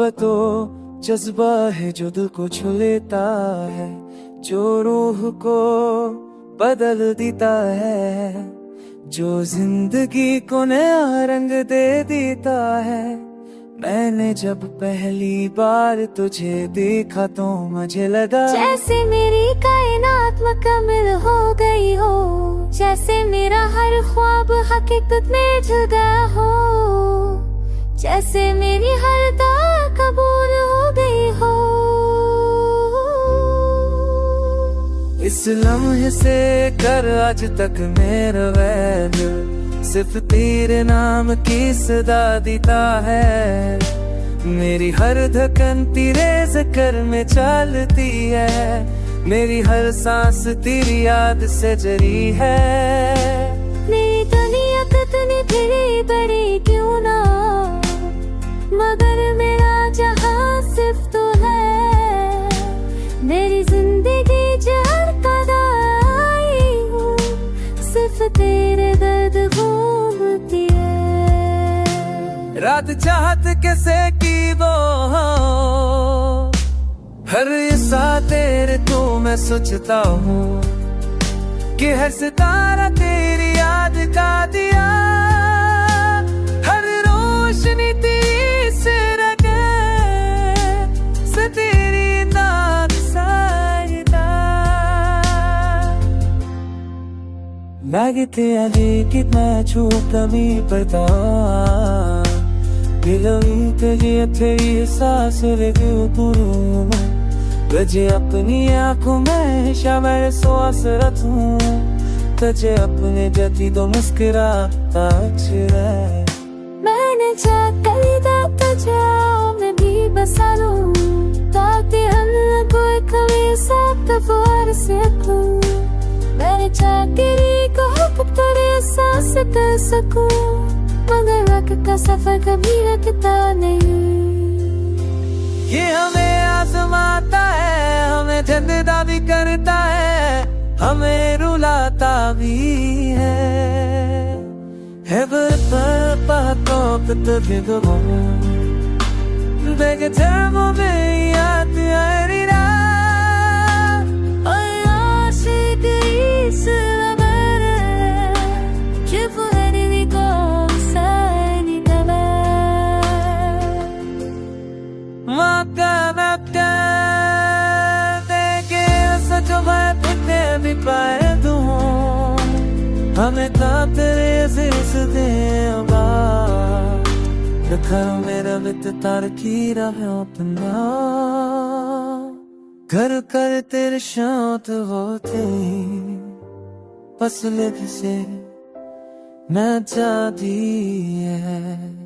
मोहब्बत जज्बा है जो दिल को छू लेता है, जो रूह को बदल देता है, जो जिंदगी को नया रंग दे देता है। मैंने जब पहली बार तुझे देखा तो मुझे लगा जैसे मेरी कायनात मुकम्मल हो गई हो, जैसे मेरा हर ख्वाब हकीकत में जुड़ गया हो, जैसे मेरी हर दुआ कबूल हो गई हो। इस लम्हे से कर आज तक मेरा वैद सिर्फ तेरे नाम की सदा देता है। मेरी हर धड़कन तेरे जिक्र में चलती है, मेरी हर सांस तेरी याद से जरी है। मेरी दुनिया कितनी फिरी बड़ी क्यों ना, मगर मेरा जहां सिर्फ तू है। मेरी जिंदगी जहर का दाई हूँ, सिर्फ तेरे दर्द घूमती है। रात चाहत कैसे की वो हर सा तेरे तो मैं सोचता हूँ कि हर सितारा तेरी याद का दिया, हर रोशनी तेरी से रखे से तेरी नाक साइदा लागते आगे कितना छूटा भी पता दिलवी तुझे तेरी सांस लगे तुरू तुझे अपनी आंखों में शामिल सांस रखूं, तुझे अपने जती तो मुस्कुराता है। मैंने चाहता तुझे मैं भी बसा लूं, ताकि हम कोई कभी साथ फवार सकूं। मैंने चाकरी को हुक्म तेरे सांस कर सकूं, मगर वक्त का सफर कभी रुकता नहीं। ये हमें आजमाता है, हमें जिंदा भी करता है, हमें रुलाता भी है berpatok terhidup Bagi tamu melihat airina Allah segeri selabara Jepun ini kau sani kabar Maka देखे सच मैं फिरने भी पाए तू हमें तेरे जिसदे रखा मेरा वित तार की रहा अपना घर कर तेरे शांत होते बस लिख से न जाती है।